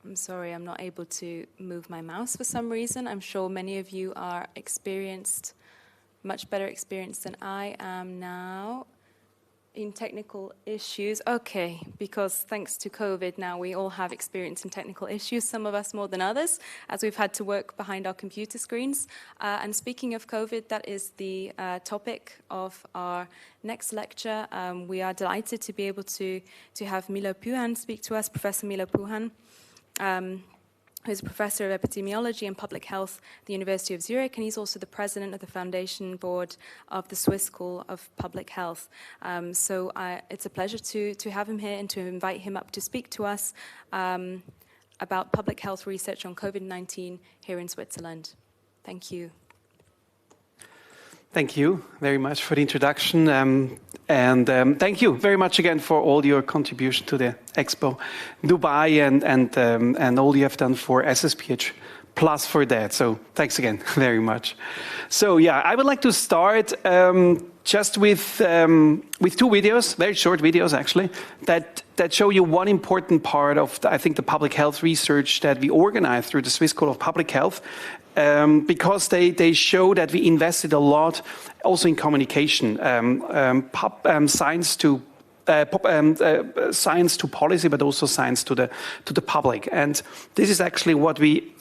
I'm sorry, I'm not able to move my mouse for some reason. I'm sure many of you are much better experienced than I am now in technical issues. Okay, because thanks to COVID now we all have experience in technical issues, some of us more than others, as we've had to work behind our computer screens. And speaking of COVID, that is the topic of our next lecture. We are delighted to be able to have Milo Puhan speak to us, Professor Milo Puhan, who's a professor of epidemiology and public health at the University of Zurich, and he's also the president of the foundation board of the Swiss School of Public Health. So it's a pleasure to have him here and to invite him up to speak to us about public health research on COVID-19 here in Switzerland. Thank you. Thank you very much for the introduction, and thank you very much again for all your contribution to the Expo Dubai and all you have done for SSPH plus for that. So thanks again very much. So yeah, I would like to start just with 2 videos, very short videos actually, that show you one important part of I think the public health research that we organize through the Swiss School of Public Health. Because they show that we invested a lot also in communication, science to policy, but also science to the public. And this is actually what we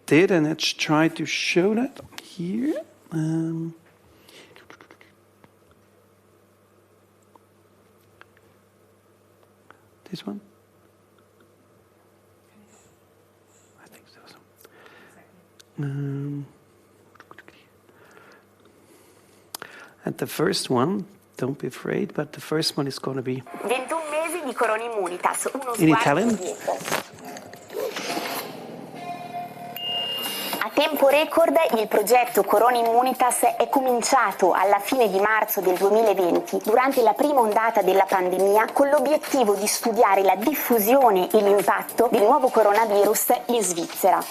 did, and let's try to show that here. This one. And the first one, don't be afraid, but the first one is going to be 21 mesi di Corona Immunitas, in Italian. A tempo record il progetto Corona Immunitas è cominciato alla fine di marzo del 2020 durante la prima ondata della pandemia con l'obiettivo di studiare la diffusione e l'impatto del nuovo coronavirus in Svizzera.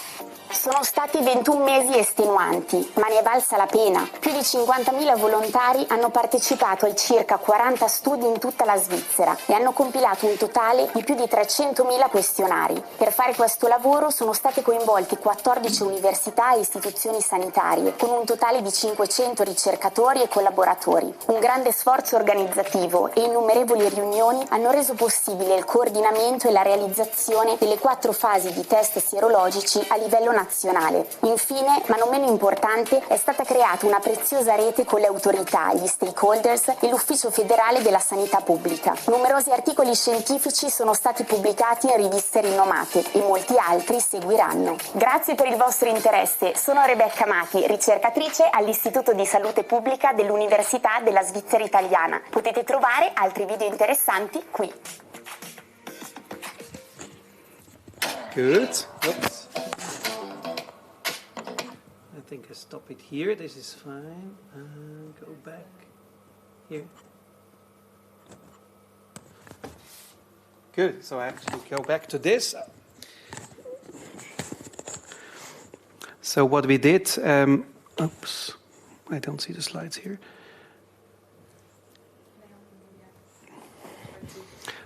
Sono stati 21 mesi estenuanti, ma ne è valsa la pena. Più di 50.000 volontari hanno partecipato ai circa 40 studi in tutta la Svizzera e hanno compilato un totale di più di 300.000 questionari. Per fare questo lavoro sono state coinvolte 14 università e istituzioni sanitarie, con un totale di 500 ricercatori e collaboratori. Un grande sforzo organizzativo e innumerevoli riunioni hanno reso possibile il coordinamento e la realizzazione delle 4 fasi di test sierologici a livello nazionale. Infine, ma non meno importante, è stata creata una preziosa rete con le autorità, gli stakeholders e l'Ufficio federale della sanità pubblica. Numerosi articoli scientifici sono stati pubblicati in riviste rinomate e molti altri seguiranno. Grazie per il vostro interesse. Sono Rebecca Mati, ricercatrice all'Istituto di Salute Pubblica dell'Università della Svizzera Italiana. Potete trovare altri video interessanti qui. Good. Oops. I think I stop it here. This is fine. Go back here. Good. So I actually go back to this. So what we did, oops, I don't see the slides here.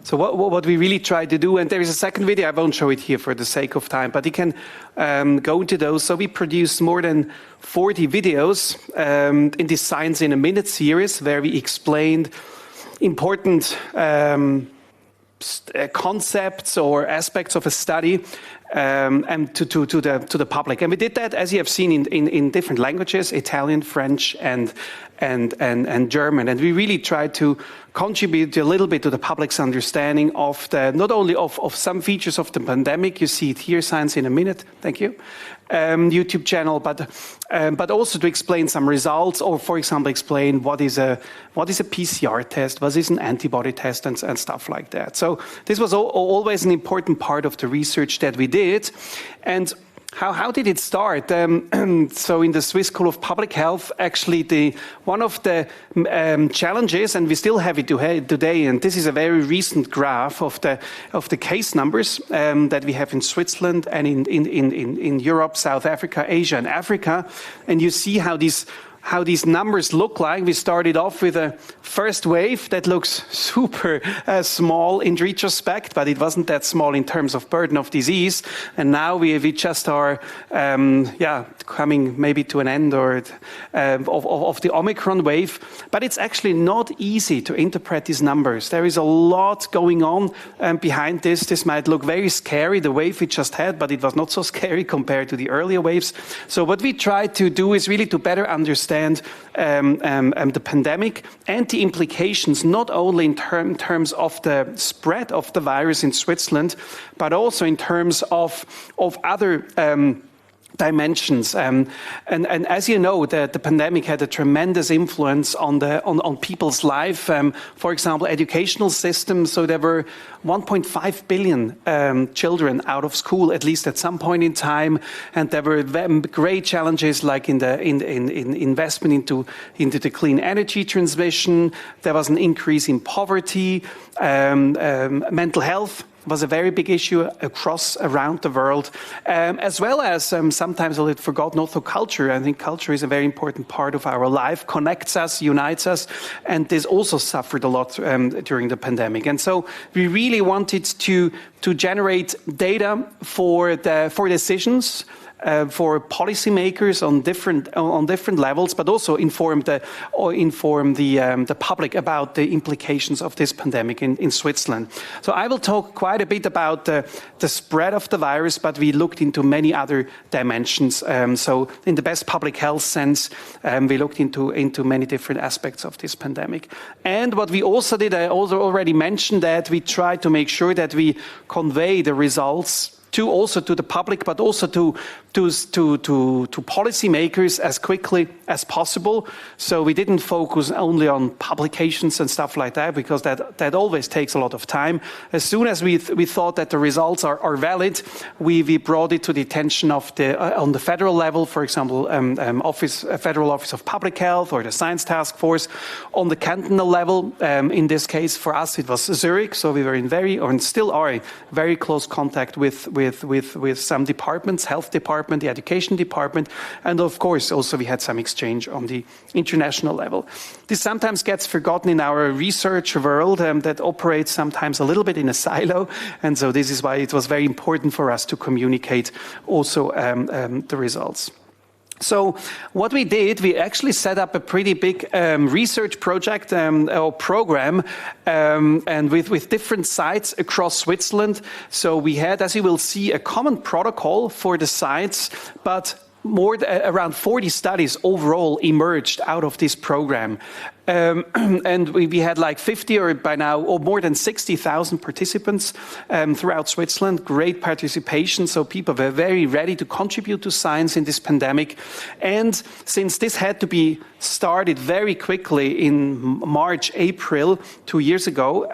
So what we really try to do, and there is a second video, I won't show it here for the sake of time, but you can go into those. So we produced more than 40 videos in this Science in a Minute series where we explained important concepts or aspects of a study and to the public. And we did that, as you have seen, in different languages, Italian, French, and German. And we really tried to contribute a little bit to the public's understanding of not only of some features of the pandemic. You see it here, Science in a Minute. Thank you. YouTube channel, but also to explain some results, or for example, explain what is a PCR test, what is an antibody test, and stuff like that. So this was always an important part of the research that we did. And how did it start? So in the Swiss School of Public Health, actually one of the challenges, and we still have it today, and this is a very recent graph of the case numbers that we have in Switzerland and in Europe, South Africa, Asia, and Africa, and you see how how these numbers look like. We started off with a first wave that looks super small in retrospect, but it wasn't that small in terms of burden of disease. And now we just are, coming maybe to an end or of the Omicron wave. But it's actually not easy to interpret these numbers. There is a lot going on behind this. This might look very scary, the wave we just had, but it was not so scary compared to the earlier waves. So what we try to do is really to better understand the pandemic and the implications, not only in terms of the spread of the virus in Switzerland, but also in terms of other dimensions. And as you know, the pandemic had a tremendous influence on people's life. For example, educational systems. So there were 1.5 billion children out of school, at least at some point in time. And there were great challenges like in investment into the clean energy transmission. There was an increase in poverty, mental health was a very big issue around the world, as well as sometimes a little forgotten also culture. I think culture is a very important part of our life, connects us, unites us, and this also suffered a lot during the pandemic. And so we really wanted to generate data for decisions, for policymakers on different levels, but also inform the public about the implications of this pandemic in Switzerland. So I will talk quite a bit about the spread of the virus, but we looked into many other dimensions. So in the best public health sense, we looked into many different aspects of this pandemic. And what we also did, I also already mentioned that we tried to make sure that we convey the results to the public, but also to policymakers as quickly as possible. So we didn't focus only on publications and stuff like that, because that always takes a lot of time. As soon as we thought that the results are valid, we brought it to the attention of on the federal level, for example, Federal Office of Public Health or the Science Task Force. On the cantonal level, in this case for us it was Zurich, so we were and still are in very close contact with some departments, health department, the education department, and of course also we had some exchange on the international level. This sometimes gets forgotten in our research world that operates sometimes a little bit in a silo, and so this is why it was very important for us to communicate also the results. So what we did, we actually set up a pretty big research project or program and with different sites across Switzerland. So we had, as you will see, a common protocol for the sites, but around 40 studies overall emerged out of this program. And we had like 50 or by now or more than 60,000 participants throughout Switzerland. Great participation, so people were very ready to contribute to science in this pandemic. And since this had to be started very quickly in March, April, 2 years ago,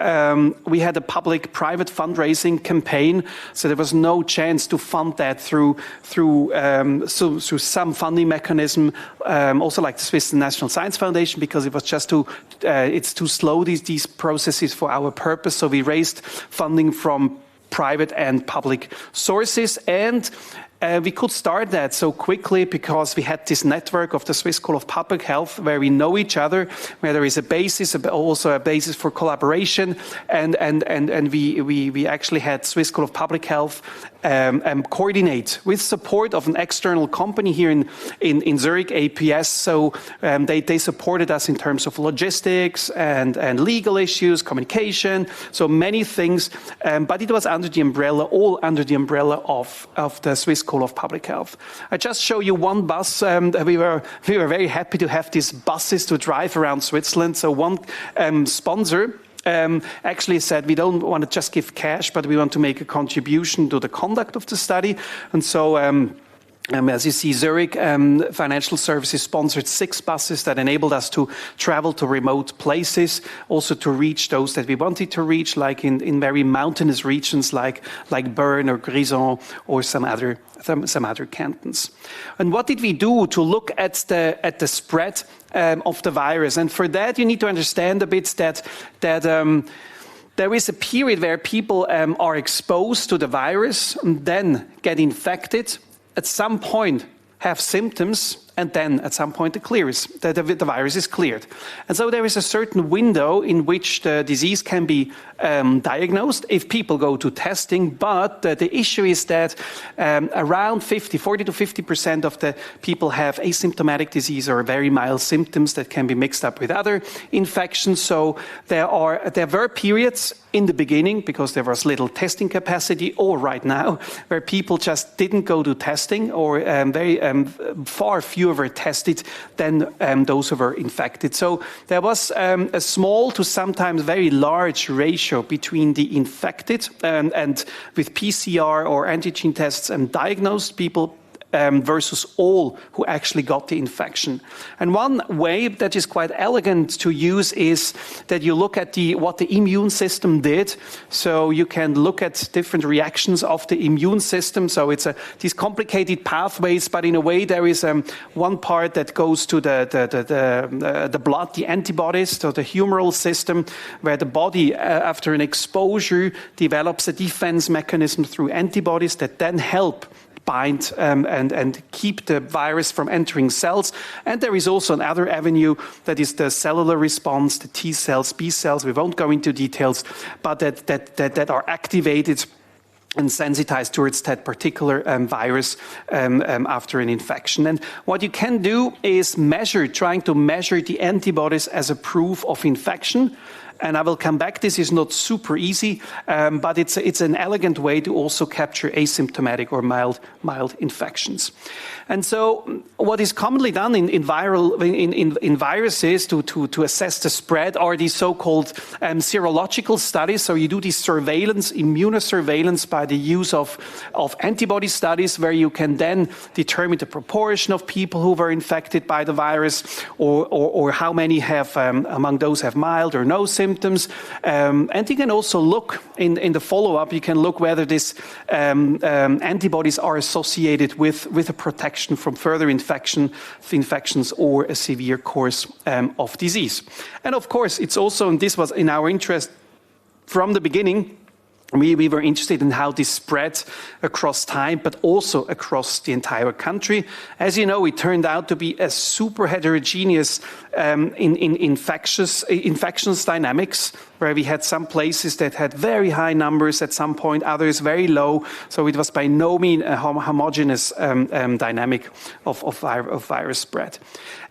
we had a public-private fundraising campaign, so there was no chance to fund that through some funding mechanism, also like the Swiss National Science Foundation, because it was just it's too slow, these processes for our purpose. So we raised funding from private and public sources, and we could start that so quickly because we had this network of the Swiss School of Public Health where we know each other, where there is a basis, also a basis for collaboration, and we actually had Swiss School of Public Health coordinate with support of an external company here in Zurich, APS. So they supported us in terms of logistics and legal issues, communication, so many things. But it was all under the umbrella of the Swiss School of Public Health. I just show you one bus. We were very happy to have these buses to drive around Switzerland. So one sponsor actually said, we don't want to just give cash, but we want to make a contribution to the conduct of the study. And so as you see, Zurich Financial Services sponsored 6 buses that enabled us to travel to remote places, also to reach those that we wanted to reach, like in very mountainous regions like Bern or Grison or some other cantons. And what did we do to look at the spread of the virus? And for that, you need to understand a bit that there is a period where people are exposed to the virus and then get infected, at some point have symptoms, and then at some point the virus is cleared. And so there is a certain window in which the disease can be diagnosed if people go to testing, but the issue is that around 40 to 50% of the people have asymptomatic disease or very mild symptoms that can be mixed up with other infections. So there were periods in the beginning, because there was little testing capacity, or right now, where people just didn't go to testing, or far fewer were tested than those who were infected. So there was a small to sometimes very large ratio between the infected and with PCR or antigen tests and diagnosed people versus all who actually got the infection. And one way that is quite elegant to use is that you look at what the immune system did. So you can look at different reactions of the immune system. So it's these complicated pathways, but in a way there is one part that goes to the blood, the antibodies, so the humoral system, where the body, after an exposure, develops a defense mechanism through antibodies that then help bind and keep the virus from entering cells. And there is also another avenue that is the cellular response, the T cells, B cells. We won't go into details, but that are activated and sensitized towards that particular virus after an infection. And what you can do is trying to measure the antibodies as a proof of infection. And I will come back. This is not super easy, but it's an elegant way to also capture asymptomatic or mild infections. And so, what is commonly done in viruses to assess the spread are these so-called serological studies. So you do this surveillance, immunosurveillance, by the use of antibody studies, where you can then determine the proportion of people who were infected by the virus, or how many have among those have mild or no symptoms. And you can also look in the follow-up. You can look whether these antibodies are associated with a protection from further infections or a severe course of disease. And of course, it's also, and this was in our interest from the beginning, we were interested in how this spread across time, but also across the entire country. As you know, it turned out to be a super heterogeneous infections dynamics, where we had some places that had very high numbers at some point, others very low. So it was by no means a homogeneous dynamic of virus spread.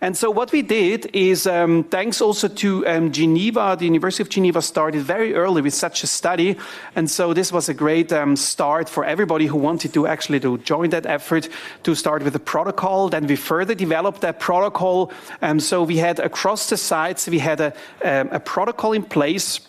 And so what we did is, thanks also to Geneva, the University of Geneva started very early with such a study. And so this was a great start for everybody who wanted to actually join that effort, to start with a protocol. Then we further developed that protocol. So we had across the sites, we had a protocol in place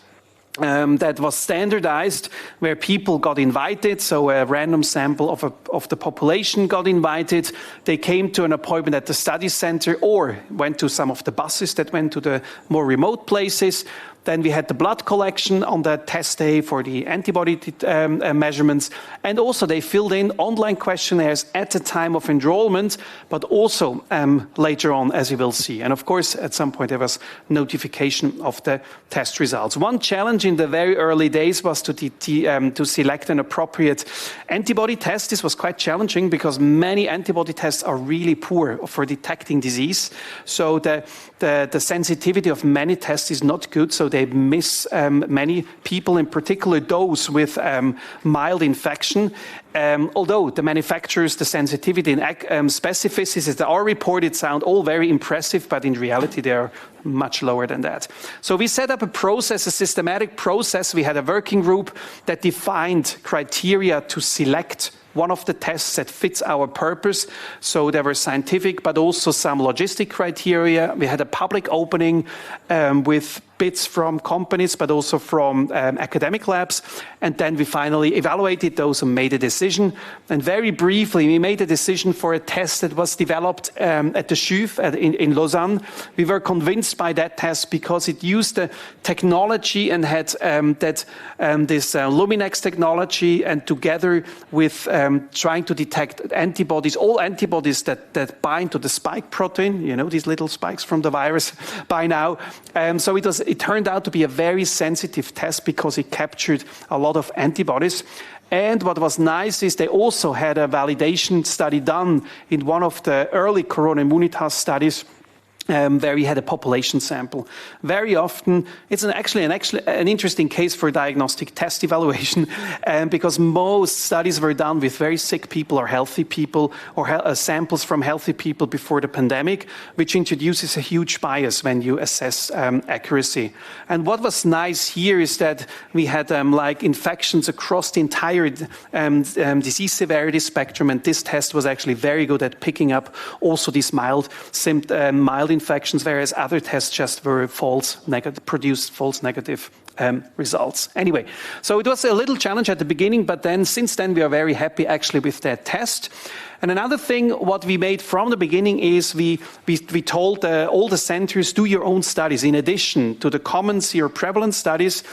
that was standardized, where people got invited. So a random sample of the population got invited. They came to an appointment at the study center, or went to some of the buses that went to the more remote places. Then we had the blood collection on the test day for the antibody measurements. And also they filled in online questionnaires at the time of enrollment, but also later on, as you will see. And of course, at some point there was notification of the test results. One challenge in the very early days was to select an appropriate antibody test. This was quite challenging because many antibody tests are really poor for detecting disease. So the sensitivity of many tests is not good. So they miss many people, in particular those with mild infection. Although the manufacturers, the sensitivity and specificities that are reported sound all very impressive, but in reality they are much lower than that. So we set up a process, a systematic process. We had a working group that defined criteria to select one of the tests that fits our purpose. So there were scientific, but also some logistic criteria. We had a public opening with bids from companies, but also from academic labs. And then we finally evaluated those and made a decision. And very briefly, we made a decision for a test that was developed at the CHUV in Lausanne. We were convinced by that test because it used the technology and had this Luminex technology, and together with trying to detect antibodies, all antibodies that bind to the spike protein, you know, these little spikes from the virus by now. So it it turned out to be a very sensitive test because it captured a lot of antibodies. And what was nice is they also had a validation study done in one of the early Corona Immunitas studies, where we had a population sample. Very often, it's actually an interesting case for diagnostic test evaluation, because most studies were done with very sick people or healthy people, or samples from healthy people before the pandemic, which introduces a huge bias when you assess accuracy. And what was nice here is that we had like infections across the entire disease severity spectrum, and this test was actually very good at picking up also these mild infections, whereas other tests just were produced false negative results. Anyway, so it was a little challenge at the beginning, but then since then we are very happy actually with that test. And another thing, what we made from the beginning is we told all the centers, do your own studies. In addition to the common seroprevalence studies,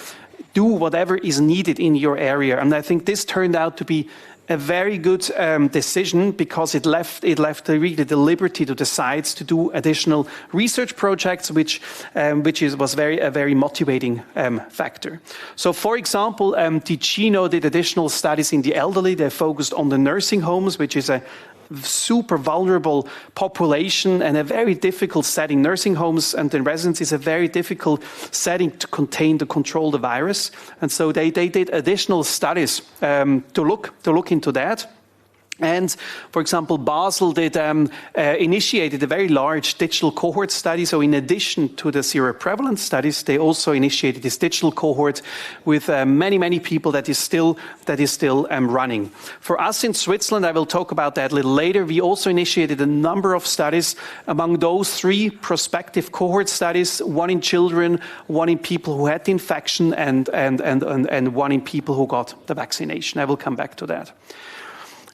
do whatever is needed in your area. And I think this turned out to be a very good decision, because it left really the liberty to the sites to do additional research projects, which was a very motivating factor. So, for example, Ticino did additional studies in the elderly. They focused on the nursing homes, which is a super vulnerable population and a very difficult setting. Nursing homes and the residence is a very difficult setting to control the virus. And so they did additional studies to look into that. And, for example, Basel initiated a very large digital cohort study. So in addition to the seroprevalence studies, they also initiated this digital cohort with many people that is still running. For us in Switzerland, I will talk about that a little later, we also initiated a number of studies. Among those 3 prospective cohort studies, 1 in children, 1 in people who had the infection, and 1 in people who got the vaccination. I will come back to that.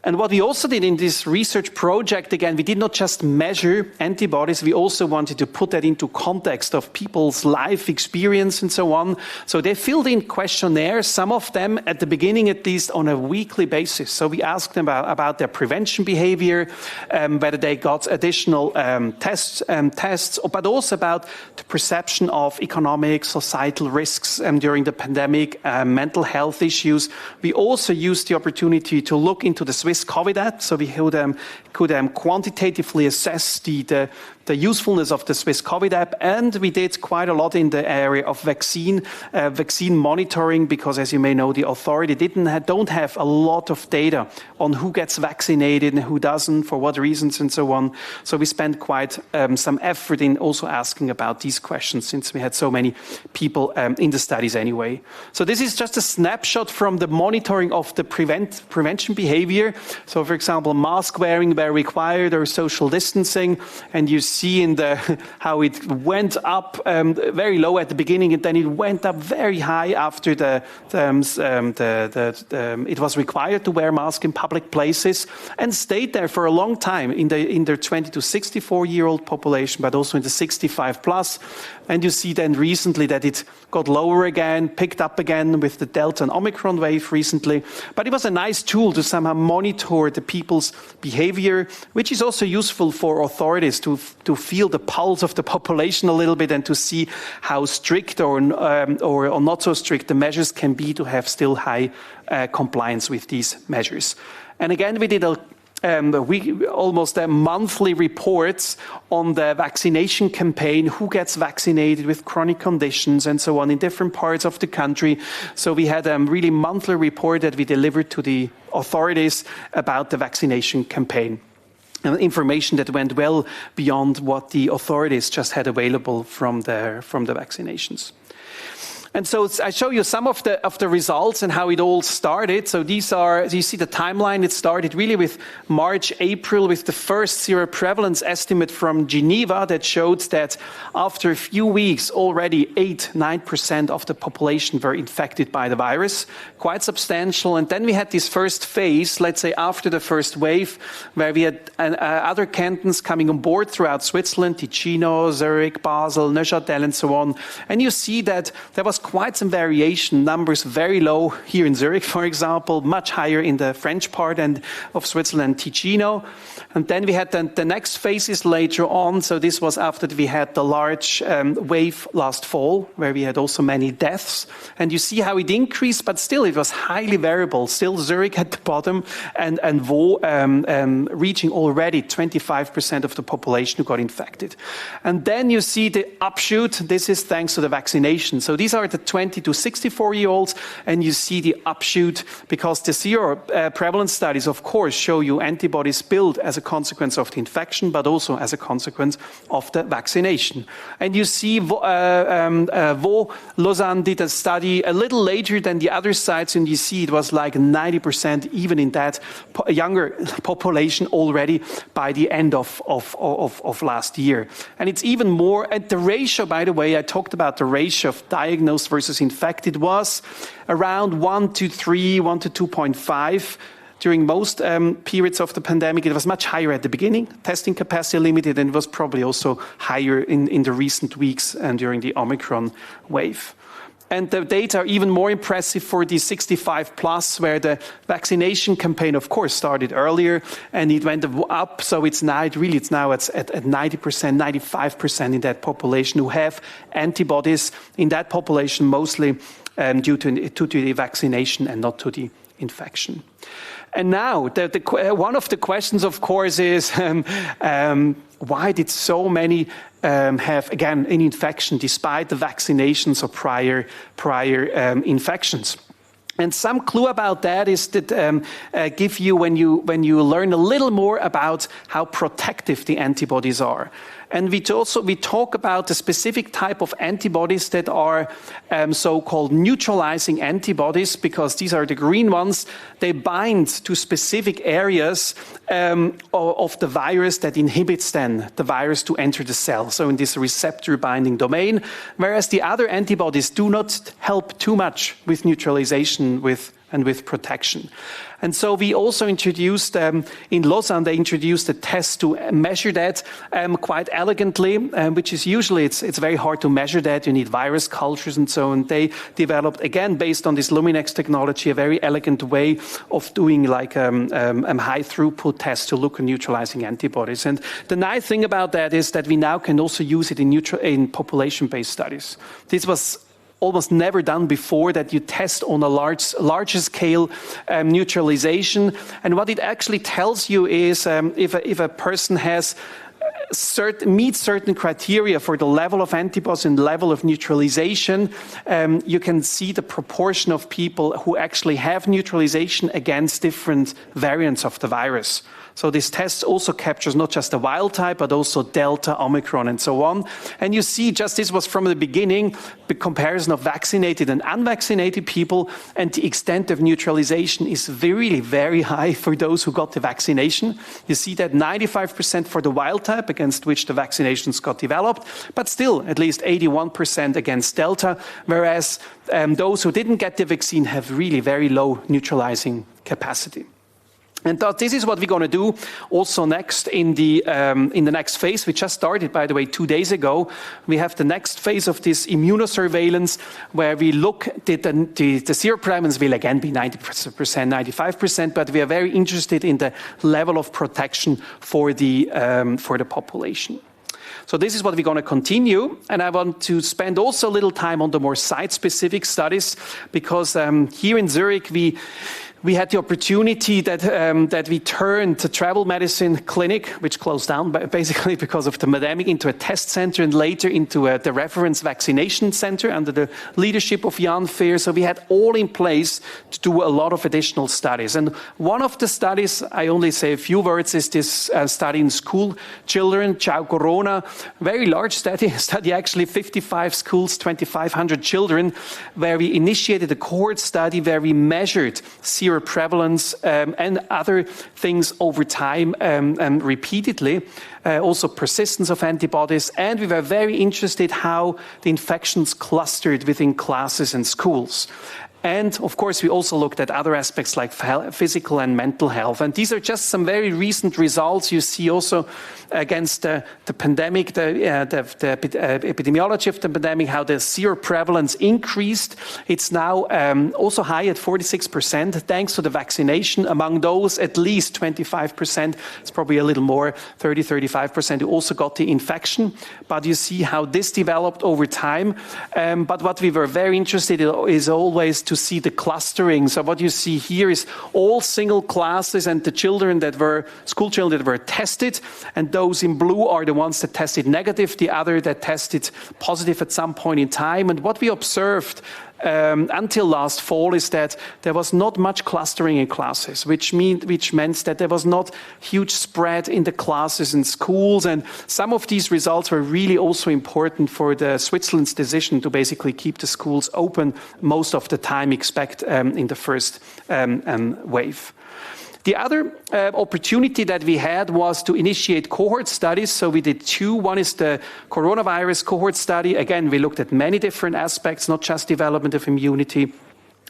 And what we also did in this research project, again, we did not just measure antibodies, we also wanted to put that into context of people's life experience and so on. So they filled in questionnaires, some of them at the beginning at least on a weekly basis. So we asked them about their prevention behavior, whether they got additional tests, but also about the perception of economic, societal risks during the pandemic, mental health issues. We also used the opportunity to look into the Swiss COVID app, so we could quantitatively assess the usefulness of the Swiss COVID app, and we did quite a lot in the area of vaccine monitoring, because as you may know, the authority don't have a lot of data on who gets vaccinated and who doesn't, for what reasons and so on. So we spent quite some effort in also asking about these questions, since we had so many people in the studies anyway. So this is just a snapshot from the monitoring of the prevention behavior. So for example, mask wearing where required, or social distancing, and you see in how it went up very low at the beginning, and then it went up very high after it was required to wear masks in public places, and stayed there for a long time in the 20 to 64-year-old population, but also in the 65 plus. And you see then recently that it got lower again, picked up again with the Delta and Omicron wave recently. But it was a nice tool to somehow monitor the people's behavior, which is also useful for authorities to feel the pulse of the population a little bit, and to see how strict or not so strict the measures can be to have still high compliance with these measures. And again, we did almost monthly reports on the vaccination campaign, who gets vaccinated with chronic conditions and so on in different parts of the country. So we had a really monthly report that we delivered to the authorities about the vaccination campaign. Information that went well beyond what the authorities just had available from the vaccinations. And so I show you some of the results and how it all started. So these are, you see the timeline. It started really with March, April, with the first seroprevalence estimate from Geneva that showed that after a few weeks, already 8-9% of the population were infected by the virus, quite substantial. And then we had this first phase, let's say after the first wave, where we had other cantons coming on board throughout Switzerland, Ticino, Zurich, Basel, Neuchâtel, and so on. And you see that there was quite some variation, numbers very low here in Zurich, for example, much higher in the French part of Switzerland, Ticino. And then we had the next phases later on. So this was after we had the large wave last fall, where we had also many deaths. And you see how it increased, but still it was highly variable. Still Zurich at the bottom, and Vaud reaching already 25% of the population who got infected. And then you see the upshoot. This is thanks to the vaccination. So these are the 20 to 64-year-olds, and you see the upshoot because the zero prevalence studies, of course, show you antibodies build as a consequence of the infection, but also as a consequence of the vaccination. And you see Vaud, Lausanne did a study a little later than the other sites, and you see it was like 90% even in that younger population already by the end of last year. And it's even more, and the ratio, by the way, I talked about the ratio of diagnosed versus infected was around 1 to 3, 1 to 2.5. During most periods of the pandemic, it was much higher at the beginning, testing capacity limited, and it was probably also higher in the recent weeks and during the Omicron wave. And the data are even more impressive for the 65 plus, where the vaccination campaign, of course, started earlier and it went up. So it's now at 90%, 95% in that population who have antibodies in that population, mostly due to the vaccination and not to the infection. And now, one of the questions, of course, is why did so many have, again, an infection despite the vaccinations or prior infections? And some clue about that is that give you when you learn a little more about how protective the antibodies are. And we talk about the specific type of antibodies that are so-called neutralizing antibodies, because these are the green ones. They bind to specific areas of the virus that inhibits then the virus to enter the cell. So in this receptor binding domain, whereas the other antibodies do not help too much with neutralization and with protection. And so we also introduced, in Lausanne, they introduced a test to measure that quite elegantly, which is usually, it's very hard to measure that. You need virus cultures and so on. They developed, again, based on this Luminex technology, a very elegant way of doing like a high throughput test to look at neutralizing antibodies. And the nice thing about that is that we now can also use it in population-based studies. This was almost never done before, that you test on a larger scale neutralization. And what it actually tells you is if a person meets certain criteria for the level of antibodies and level of neutralization, you can see the proportion of people who actually have neutralization against different variants of the virus. So this test also captures not just the wild type, but also Delta, Omicron, and so on. And you see, just this was from the beginning, the comparison of vaccinated and unvaccinated people, and the extent of neutralization is really very high for those who got the vaccination. You see that 95% for the wild type, against which the vaccinations got developed, but still at least 81% against Delta, whereas those who didn't get the vaccine have really very low neutralizing capacity. And this is what we're going to do also next in the next phase. We just started, by the way, 2 days ago. We have the next phase of this immunosurveillance, where we look at the seroprevalence will again be 90%, 95%, but we are very interested in the level of protection for the population. So this is what we're going to continue, and I want to spend also a little time on the more site-specific studies, because here in Zurich we had the opportunity that we turned the travel medicine clinic, which closed down basically because of the pandemic, into a test center, and later into the reference vaccination center under the leadership of Jan Fehr. So we had all in place to do a lot of additional studies. And one of the studies, I only say a few words, is this study in school children, Ciao Corona, very large study actually 55 schools, 2,500 children, where we initiated a cohort study where we measured seroprevalence and other things over time and repeatedly, also persistence of antibodies, and we were very interested how the infections clustered within classes and schools. And of course, we also looked at other aspects like physical and mental health. And these are just some very recent results. You see also against the pandemic, the epidemiology of the pandemic, how the seroprevalence increased. It's now also high at 46%, thanks to the vaccination. Among those, at least 25%, it's probably a little more, 35% who also got the infection. But you see how this developed over time. But what we were very interested in is always to see the clustering. So what you see here is all single classes and the children that were, school children that were tested, and those in blue are the ones that tested negative, the other that tested positive at some point in time. And what we observed until last fall is that there was not much clustering in classes, which meant that there was not huge spread in the classes in schools. And some of these results were really also important for the Switzerland's decision to basically keep the schools open most of the time, except in the first wave. The other opportunity that we had was to initiate cohort studies. So we did two. One is the coronavirus cohort study. Again, we looked at many different aspects, not just development of immunity,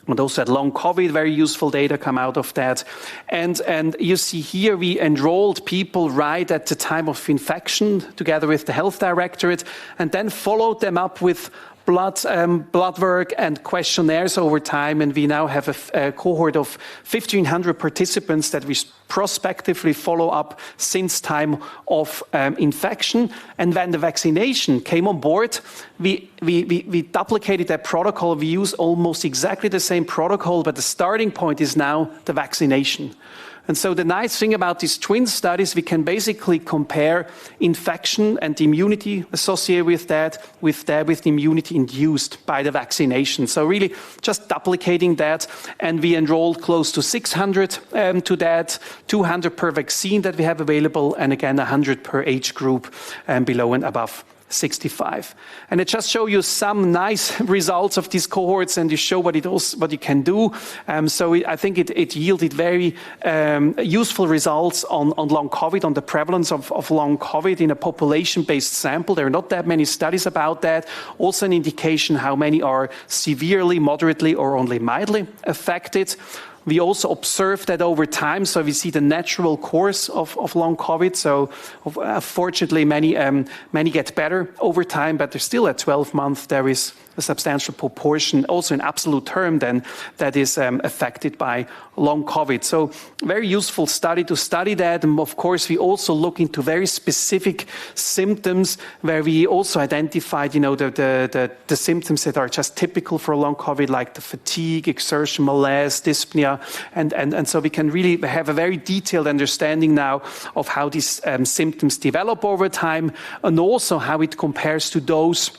but also at long COVID, very useful data come out of that. And you see here we enrolled people right at the time of infection together with the health directorate, and then followed them up with blood work and questionnaires over time, and we now have a cohort of 1,500 participants that we prospectively follow up since time of infection. And when the vaccination came on board, we duplicated that protocol. We use almost exactly the same protocol, but the starting point is now the vaccination. And so the nice thing about these twin studies, we can basically compare infection and the immunity associated with that, with the immunity induced by the vaccination. So really just duplicating that, and we enrolled close to 600 to that, 200 per vaccine that we have available, and again 100 per age group below and above 65. And it just show you some nice results of these cohorts, and you show what you can do. So I think it yielded very useful results on long COVID, on the prevalence of long COVID in a population-based sample. There are not that many studies about that. Also an indication how many are severely, moderately, or only mildly affected. We also observe that over time, so we see the natural course of long COVID. So fortunately, many get better over time, but there's still at 12 months, there is a substantial proportion, also in absolute term then, that is affected by long COVID. So very useful study to study that. And of course, we also look into very specific symptoms where we also identified, the symptoms that are just typical for long COVID, like the fatigue, exertion, malaise, dyspnea. And so we can really have a very detailed understanding now of how these symptoms develop over time, and also how it compares to those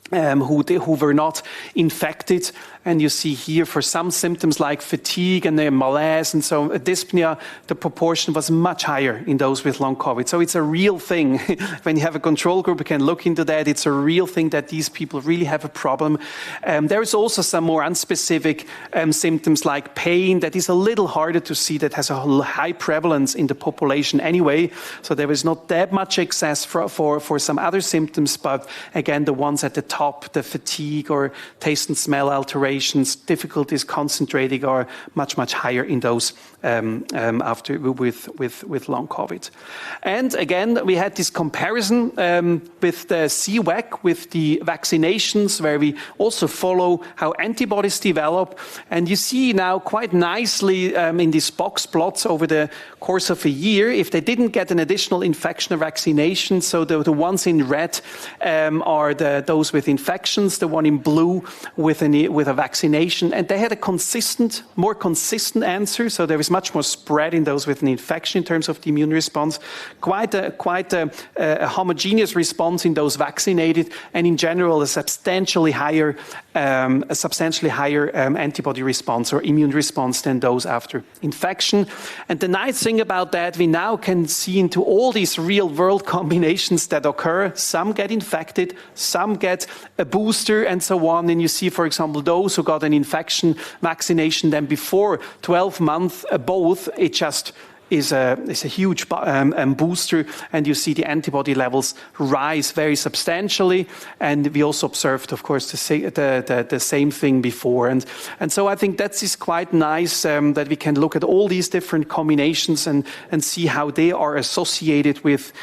who were not infected. And you see here for some symptoms like fatigue and malaise and so dyspnea, the proportion was much higher in those with long COVID. So it's a real thing. When you have a control group, you can look into that. It's a real thing that these people really have a problem. There is also some more unspecific symptoms like pain that is a little harder to see, that has a high prevalence in the population anyway. So there is not that much excess for some other symptoms, but again, the ones at the top, the fatigue or taste and smell alteration, difficulties concentrating are much higher in those after with long COVID. And again, we had this comparison with the CWAC, with the vaccinations, where we also follow how antibodies develop. And you see now quite nicely in these box plots over the course of a year, if they didn't get an additional infection or vaccination. So the ones in red are those with infections, the one in blue with a vaccination, and they had a more consistent answer. So there is much more spread in those with an infection in terms of the immune response. Quite a homogeneous response in those vaccinated, and in general a substantially higher antibody response or immune response than those after infection. And the nice thing about that, we now can see into all these real-world combinations that occur. Some get infected, some get a booster, and so on. And you see, for example, those who got an infection vaccination then before 12 months, both, it just is a huge booster, and you see the antibody levels rise very substantially. And we also observed, of course, the same thing before. And so I think that is quite nice that we can look at all these different combinations and see how they are associated with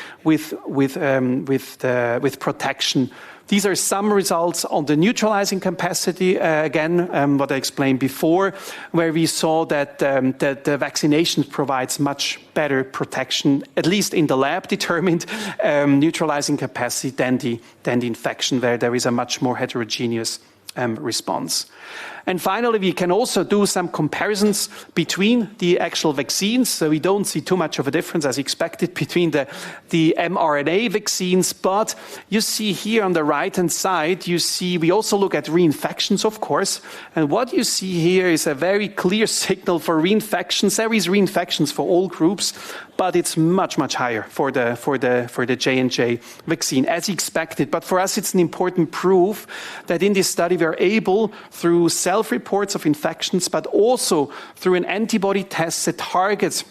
protection. These are some results on the neutralizing capacity, again, what I explained before, where we saw that the vaccination provides much better protection, at least in the lab determined neutralizing capacity than the infection, where there is a much more heterogeneous response. And finally, we can also do some comparisons between the actual vaccines. So we don't see too much of a difference as expected between the mRNA vaccines. But you see here on the right-hand side, we also look at reinfections, of course. And what you see here is a very clear signal for reinfections. There is reinfections for all groups, but it's much, much higher for the J&J vaccine, as expected. But for us, it's an important proof that in this study, we are able, through self-reports of infections, but also through an antibody test that targets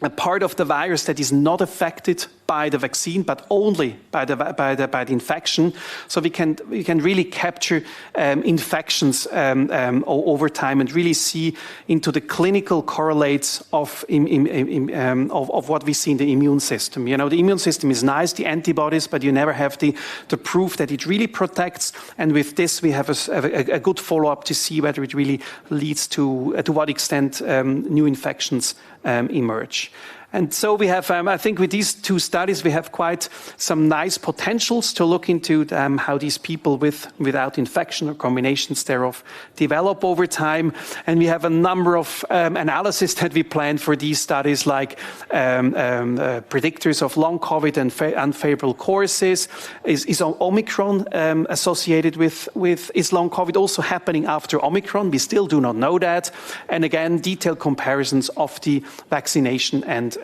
a part of the virus that is not affected by the vaccine, but only by the infection. So we can really capture infections over time and really see into the clinical correlates of what we see in the immune system. You know, the immune system is nice, the antibodies, but you never have the proof that it really protects. And with this, we have a good follow-up to see whether it really leads to what extent new infections emerge. And so we have, I think with these two studies, we have quite some nice potentials to look into how these people without infection or combinations thereof develop over time. And we have a number of analyses that we plan for these studies, like predictors of long COVID and unfavorable courses. Is Omicron associated with is long COVID also happening after Omicron? We still do not know that. And again, detailed comparisons of the vaccination and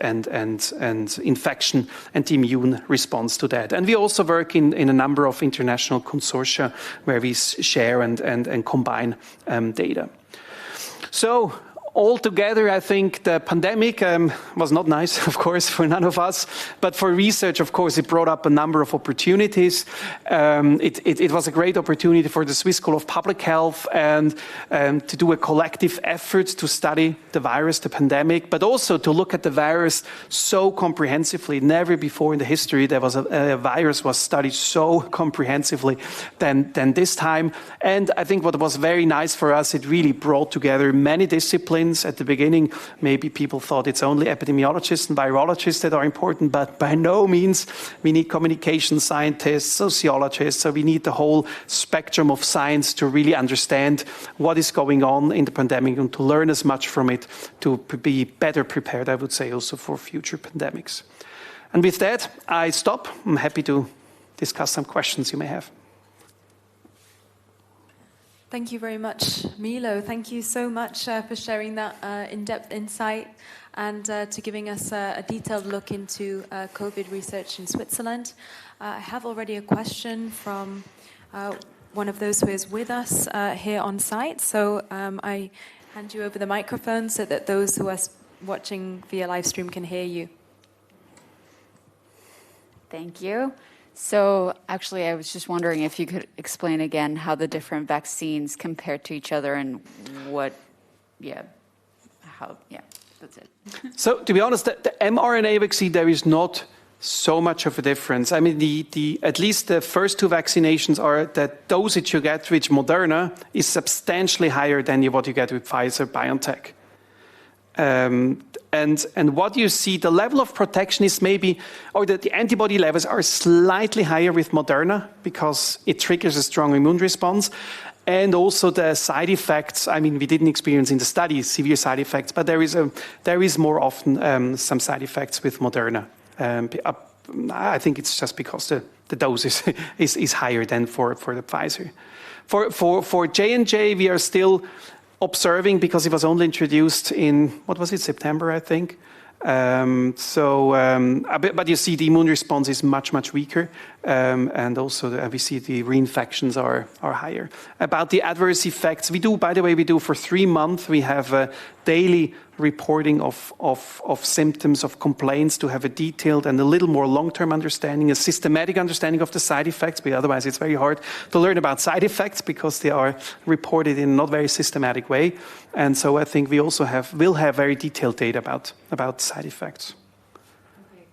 infection and the immune response to that. And we also work in a number of international consortia where we share and combine data. So altogether, I think the pandemic was not nice, of course, for none of us. But for research, of course, it brought up a number of opportunities. It was a great opportunity for the Swiss School of Public Health and to do a collective effort to study the virus, the pandemic, but also to look at the virus so comprehensively. Never before in the history there was a virus was studied so comprehensively than this time. And I think what was very nice for us, it really brought together many disciplines. At the beginning, maybe people thought it's only epidemiologists and virologists that are important, but by no means. We need communication scientists, sociologists, so we need the whole spectrum of science to really understand what is going on in the pandemic and to learn as much from it to be better prepared, I would say, also for future pandemics. And with that, I stop. I'm happy to discuss some questions you may have. Thank you very much, Milo. Thank you so much for sharing that in-depth insight and to giving us a detailed look into COVID research in Switzerland. I have already a question from one of those who is with us here on site. So I hand you over the microphone so that those who are watching via live stream can hear you. Thank you. So actually, I was just wondering if you could explain again how the different vaccines compare to each other and what, that's it. So to be honest, the mRNA vaccine, there is not so much of a difference. I mean, at least the first two vaccinations are that dosage you get with Moderna is substantially higher than what you get with Pfizer BioNTech. And what you see, the level of protection is maybe, or the antibody levels are slightly higher with Moderna because it triggers a strong immune response. And also the side effects, I mean, we didn't experience in the study severe side effects, but there is more often some side effects with Moderna. I think it's just because the dose is higher than for the Pfizer. For J&J, we are still observing because it was only introduced in, September, I think. But you see the immune response is much, much weaker and also we see the reinfections are higher. About the adverse effects, we do, by the way, we do for 3 months, we have a daily reporting of symptoms, of complaints, to have a detailed and a little more long-term understanding, a systematic understanding of the side effects, but otherwise it's very hard to learn about side effects because they are reported in a not very systematic way. And so I think we also will have very detailed data about side effects. Okay.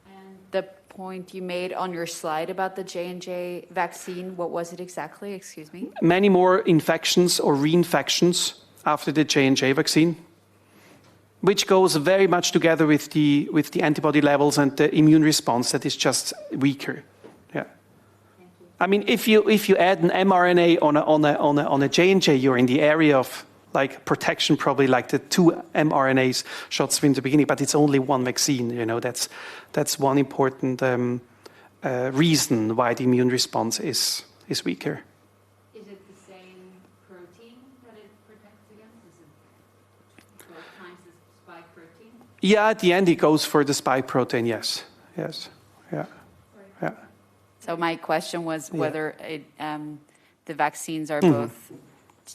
And the point you made on your slide about the J&J vaccine, what was it exactly? Excuse me. Many more infections or reinfections after the J&J vaccine, which goes very much together with the antibody levels and the immune response that is just weaker. Yeah. I mean, if you add an mRNA on a J&J, you're in the area of like protection, probably like the 2 mRNAs shots in the beginning, but it's only one vaccine. You know, that's one important reason why the immune response is weaker. Is it the same protein that it protects against? Is it 12 times the spike protein? Yeah, at the end it goes for the spike protein. Yes. Yeah. Yeah. So my question was whether the vaccines are both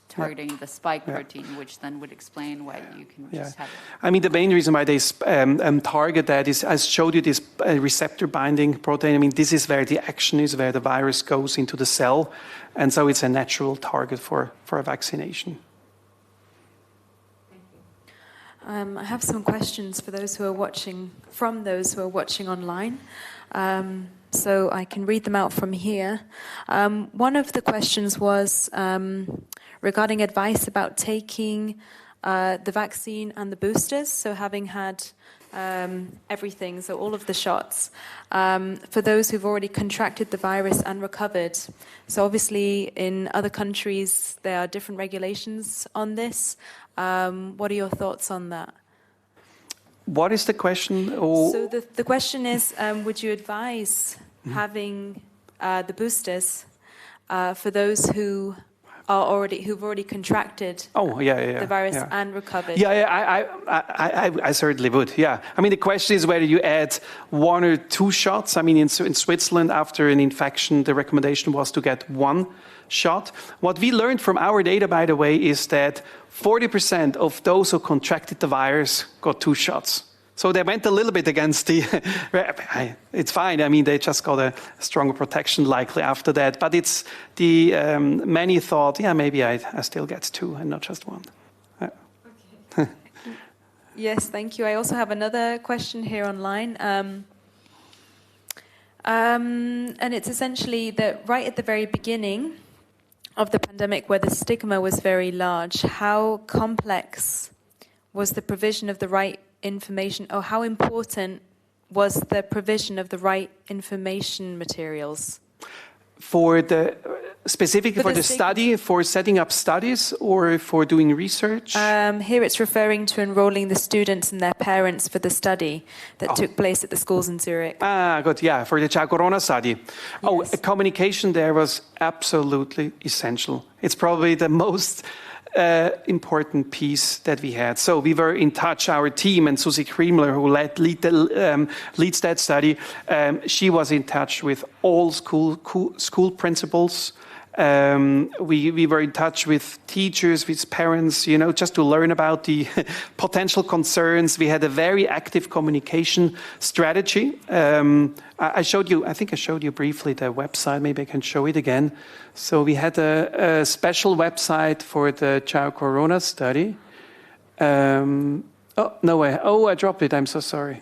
targeting the spike protein, which then would explain why you can just have it. I mean, the main reason why they target that is, I showed you this receptor binding protein. I mean, this is where the action is, where the virus goes into the cell. And so it's a natural target for a vaccination. I have some questions for those who are watching, online. So I can read them out from here. One of the questions was regarding advice about taking the vaccine and the boosters, so having had everything, so all of the shots, for those who've already contracted the virus and recovered. So obviously in other countries there are different regulations on this. What are your thoughts on that? What is the question? So the question is, would you advise having the boosters for those who've already contracted the virus and recovered? I certainly would. Yeah, I mean the question is whether you add 1 or 2 shots. I mean in Switzerland after an infection, the recommendation was to get 1 shot. What we learned from our data, by the way, is that 40% of those who contracted the virus got 2 shots. So they went a little bit against the... It's fine. I mean, they just got a stronger protection likely after that. But it's the... many thought, maybe I still get 2 and not just 1. Okay. Yes, thank you. I also have another question here online. And it's essentially that right at the very beginning of the pandemic, where the stigma was very large, how complex was the provision of the right information, or how important was the provision of the right information materials? For the specifically for the study, for setting up studies, or for doing research? Here it's referring to enrolling the students and their parents for the study that took place at the schools in Zurich. Good. Yeah, for the Ciao Corona study. Yes. Communication there was absolutely essential. It's probably the most important piece that we had. So we were in touch, our team, and Susie Kriemler, who leads that study, she was in touch with all school principals. We were in touch with teachers, with parents, just to learn about the potential concerns. We had a very active communication strategy. I think I showed you briefly the website. Maybe I can show it again. So we had a special website for the Ciao Corona study. No way. I dropped it. I'm so sorry.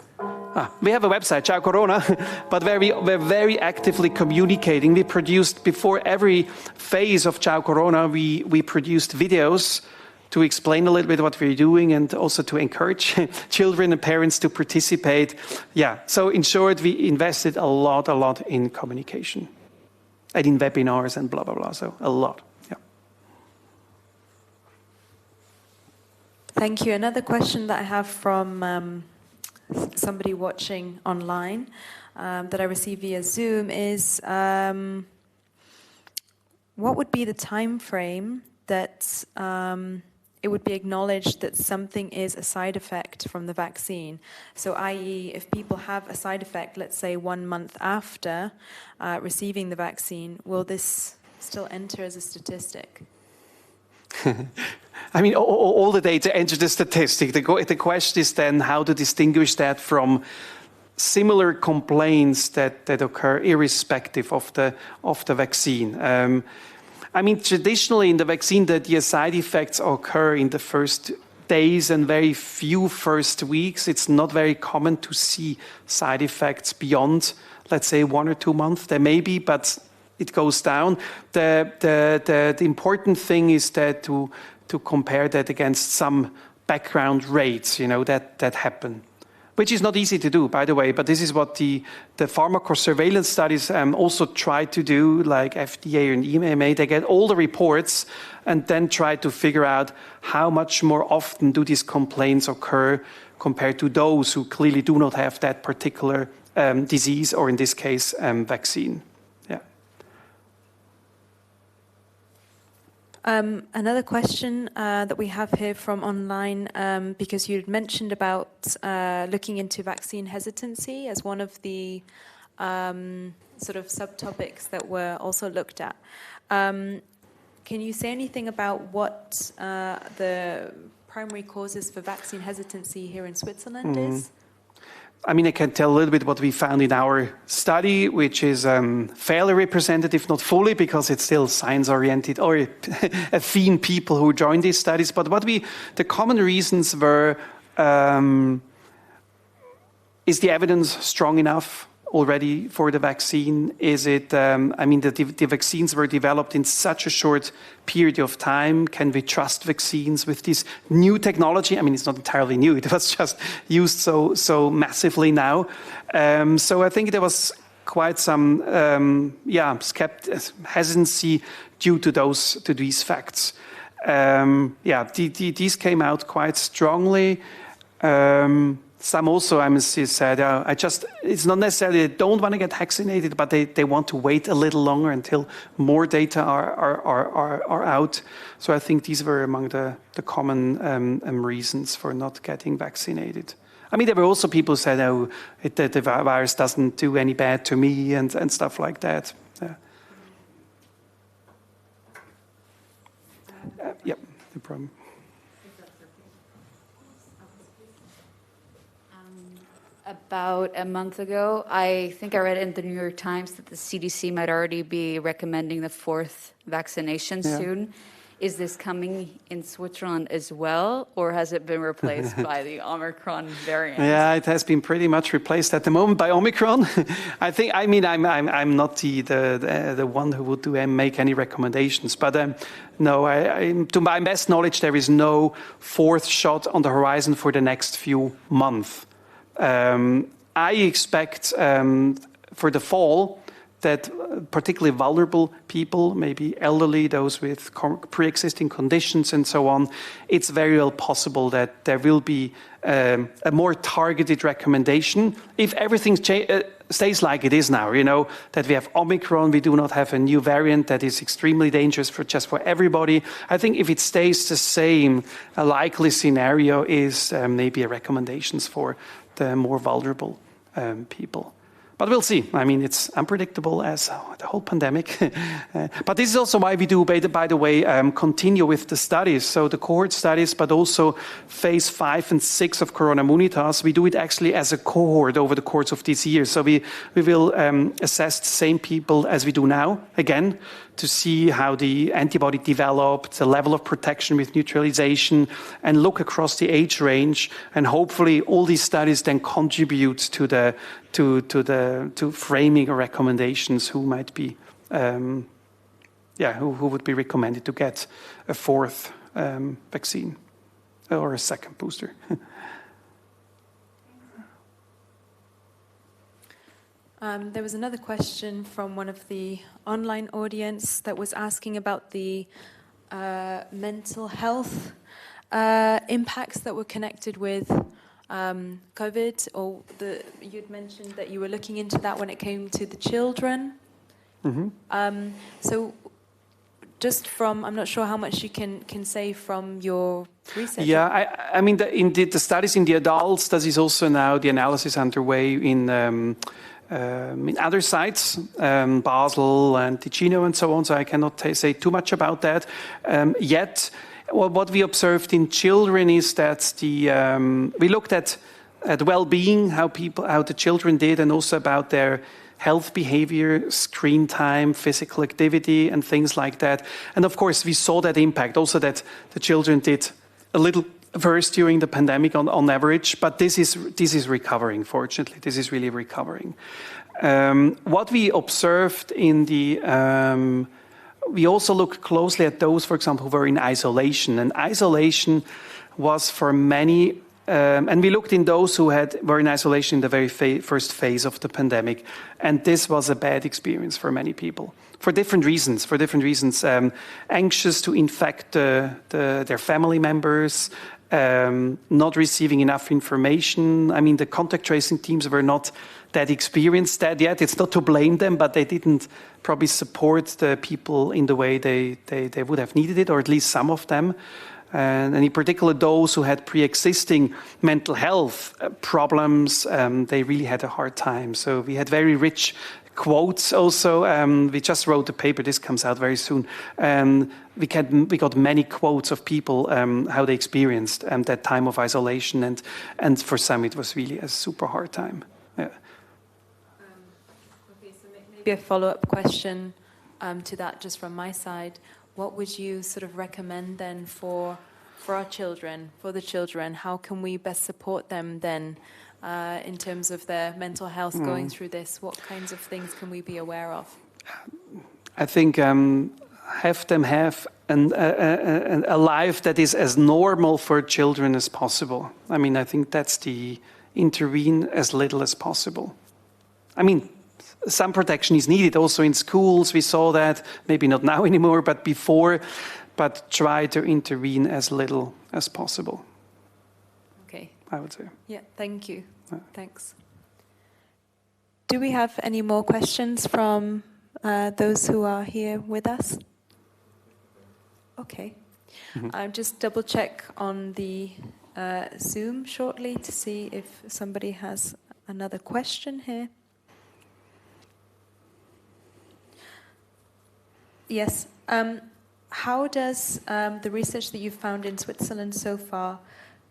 We have a website, Ciao Corona, but we're very actively communicating. We produced, before every phase of Ciao Corona, we produced videos to explain a little bit what we're doing and also to encourage children and parents to participate. Yeah, so in short, we invested a lot in communication and in webinars and blah, blah, blah, so a lot, yeah. Thank you. Another question that I have from somebody watching online that I received via Zoom is what would be the time frame that it would be acknowledged that something is a side effect from the vaccine. So i.e., if people have a side effect, let's say 1 month after receiving the vaccine, will this still enter as a statistic? I mean, all the data enter the statistic. The question is then how to distinguish that from similar complaints that occur irrespective of the vaccine. I mean, traditionally in the vaccine, the side effects occur in the first days and very few first weeks. It's not very common to see side effects beyond, let's say, 1 or 2 months. There may be, but it goes down. The important thing is that to compare that against some background rates, that happen. Which is not easy to do, by the way, but this is what the pharmacosurveillance studies also try to do, like FDA and EMA. They get all the reports and then try to figure out how much more often do these complaints occur compared to those who clearly do not have that particular disease, or in this case, vaccine. Another question that we have here from online, because you had mentioned about looking into vaccine hesitancy as one of the sort of subtopics that were also looked at. Can you say anything about what the primary causes for vaccine hesitancy here in Switzerland is? I mean, I can tell a little bit what we found in our study, which is fairly representative, not fully, because it's still science-oriented or affine people who join these studies. But the common reasons were, is the evidence strong enough already for the vaccine? Is it, I mean, the vaccines were developed in such a short period of time. Can we trust vaccines with this new technology? I mean, it's not entirely new. It was just used so massively now. So I think there was quite some, hesitancy due to these facts. These came out quite strongly. Some also, I must say, said, it's not necessarily they don't want to get vaccinated, but they want to wait a little longer until more data are out. So I think these were among the common reasons for not getting vaccinated. I mean, there were also people who said, the virus doesn't do any bad to me and stuff like that. Yep, no problem. About a month ago, I think I read in the New York Times that the CDC might already be recommending the 4th vaccination soon. Is this coming in Switzerland as well, or has it been replaced by the Omicron variant? Yeah, it has been pretty much replaced at the moment by Omicron. I'm not the one who would make any recommendations, but no, to my best knowledge, there is no 4th shot on the horizon for the next few months. I expect for the fall that particularly vulnerable people, maybe elderly, those with pre-existing conditions and so on, it's very well possible that there will be a more targeted recommendation. If everything stays like it is now, that we have Omicron, we do not have a new variant that is extremely dangerous for everybody. I think if it stays the same, a likely scenario is maybe recommendations for the more vulnerable people. But we'll see. I mean, it's unpredictable as the whole pandemic. But this is also why we do, by the way, continue with the studies. So the cohort studies, but also phase 5 and 6 of Corona Immunitas. We do it actually as a cohort over the course of this year. So we will assess the same people as we do now, again, to see how the antibody developed, the level of protection with neutralization, and look across the age range. And hopefully all these studies then contribute to framing recommendations who might be, who would be recommended to get a 4th vaccine or a 2nd booster. There was another question from one of the online audience that was asking about the mental health impacts that were connected with COVID, or you'd mentioned that you were looking into that when it came to the children. Mm-hmm. So just from, I'm not sure how much you can say from your research. Yeah, I mean, the studies in the adults, that is also now the analysis underway in other sites, Basel and Ticino and so on, so I cannot say too much about that yet. What we observed in children is that we looked at well-being, how the children did, and also about their health behavior, screen time, physical activity, and things like that. And of course, we saw that impact, also that the children did a little worse during the pandemic on average, but this is recovering, fortunately. This is really recovering. What we observed in we also looked closely at those, for example, who were in isolation. And isolation was for many, and we looked in those who were in isolation in the very first phase of the pandemic. And this was a bad experience for many people, for different reasons. Anxious to infect their family members, not receiving enough information. I mean, the contact tracing teams were not that experienced that yet. It's not to blame them, but they didn't probably support the people in the way they would have needed it, or at least some of them. And in particular, those who had pre-existing mental health problems, they really had a hard time. So we had very rich quotes also. We just wrote a paper, this comes out very soon. We got many quotes of people, how they experienced that time of isolation. And for some, it was really a super hard time. Yeah. Okay, so maybe a follow-up question to that just from my side. What would you sort of recommend then for our children, for the children? How can we best support them then in terms of their mental health going through this? What kinds of things can we be aware of? I think have them have a life that is as normal for children as possible. I mean, I think that's intervene as little as possible. I mean, some protection is needed also in schools. We saw that, maybe not now anymore, but before, but try to intervene as little as possible. Okay. I would say. Yeah, thank you. Thanks. Do we have any more questions from those who are here with us? Okay. I'll just double check on the Zoom shortly to see if somebody has another question here. Yes. How does the research that you've found in Switzerland so far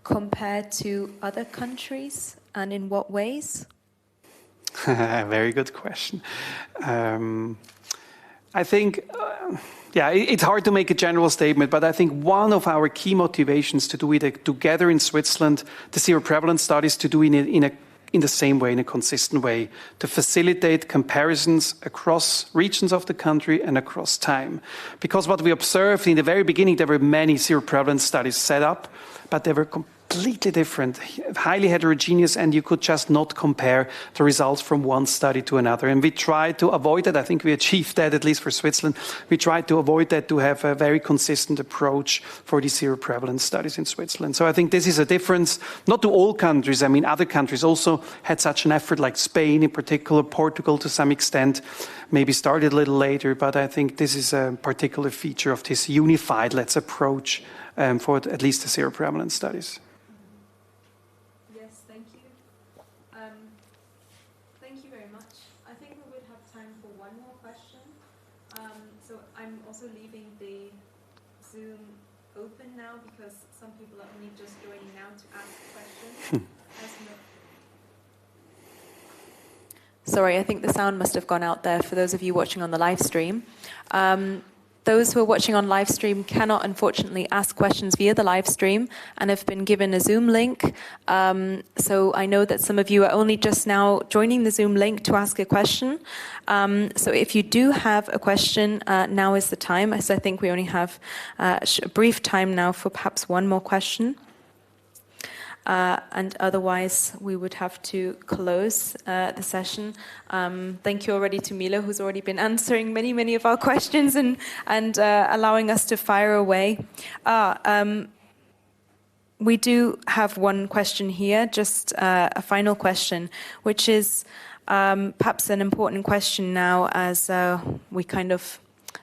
compare to other countries, and in what ways? Very good question. I think, it's hard to make a general statement, but I think one of our key motivations to do it together in Switzerland, the seroprevalence studies, to do it in the same way, in a consistent way, to facilitate comparisons across regions of the country and across time. Because what we observed in the very beginning, there were many seroprevalence studies set up, but they were completely different, highly heterogeneous, and you could just not compare the results from one study to another. And we tried to avoid that. I think we achieved that, at least for Switzerland. We tried to avoid that, to have a very consistent approach for the seroprevalence studies in Switzerland. So I think this is a difference, not to all countries. I mean, other countries also had such an effort, like Spain in particular, Portugal to some extent, maybe started a little later, but I think this is a particular feature of this unified, approach for at least the seroprevalence studies. Yes, thank you. Thank you very much. I think we would have time for one more question. So I'm also leaving the Zoom open now because some people are only just joining now to ask questions. Sorry, I think the sound must have gone out there for those of you watching on the live stream. Those who are watching on live stream cannot, unfortunately, ask questions via the live stream and have been given a Zoom link. So I know that some of you are only just now joining the Zoom link to ask a question. So if you do have a question, now is the time. So I think we only have a brief time now for perhaps one more question. And otherwise, we would have to close the session. Thank you already to Milo, who's already been answering many of our questions and allowing us to fire away. We do have one question here, just a final question, which is perhaps an important question now as we kind of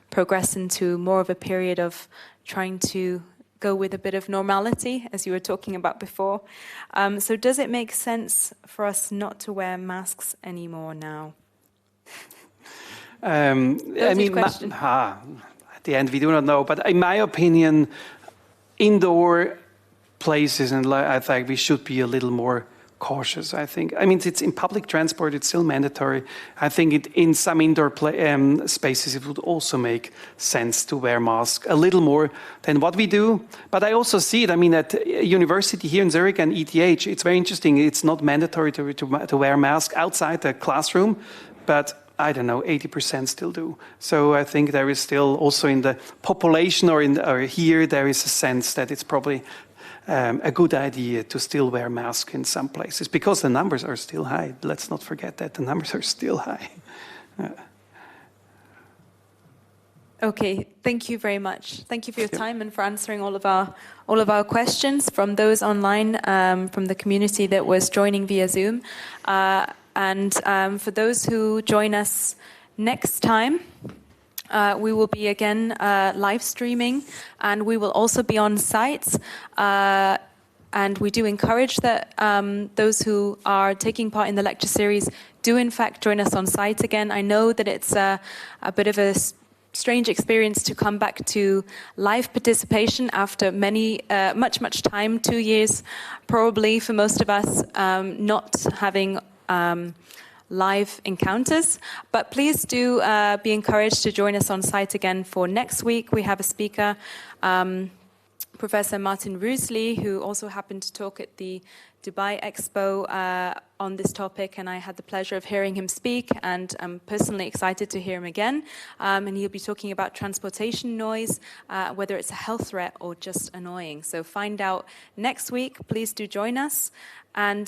progress into more of a period of trying to go with a bit of normality, as you were talking about before. So does it make sense for us not to wear masks anymore now? I mean, at the end, we do not know. But in my opinion, indoor places, and I think we should be a little more cautious, I think. I mean, it's in public transport, it's still mandatory. I think in some indoor spaces, it would also make sense to wear masks a little more than what we do. But I also see it, I mean, at university here in Zurich and ETH, it's very interesting. It's not mandatory to wear a mask outside the classroom, but I don't know, 80% still do. So I think there is still also in the population or here, there is a sense that it's probably a good idea to still wear masks in some places because the numbers are still high. Let's not forget that the numbers are still high. Okay, thank you very much. Thank you for your time and for answering all of our questions from those online, from the community that was joining via Zoom. And for those who join us next time, we will be again live streaming, and we will also be on site. And we do encourage that those who are taking part in the lecture series do in fact join us on site again. I know that it's a bit of a strange experience to come back to live participation after much time, 2 years probably for most of us, not having live encounters, but please do be encouraged to join us on site again for next week. We have a speaker, Professor Martin Rüsli, who also happened to talk at the Dubai Expo on this topic, and I had the pleasure of hearing him speak, and I'm personally excited to hear him again. And he'll be talking about transportation noise, whether it's a health threat or just annoying. So find out next week. Please do join us. And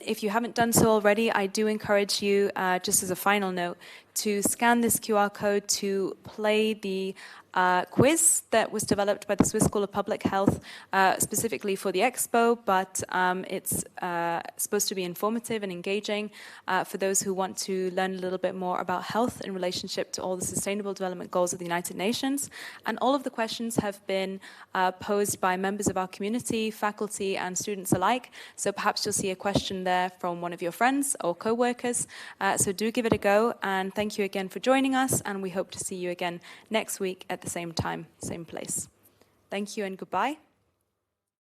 if you haven't done so already, I do encourage you, just as a final note, to scan this QR code to play the quiz that was developed by the Swiss School of Public Health specifically for the Expo, but it's supposed to be informative and engaging for those who want to learn a little bit more about health in relationship to all the Sustainable Development Goals of the United Nations. And all of the questions have been posed by members of our community, faculty and students alike. So perhaps you'll see a question there from one of your friends or co-workers. So do give it a go, and thank you again for joining us, and we hope to see you again next week at the same time, same place. Thank you and goodbye.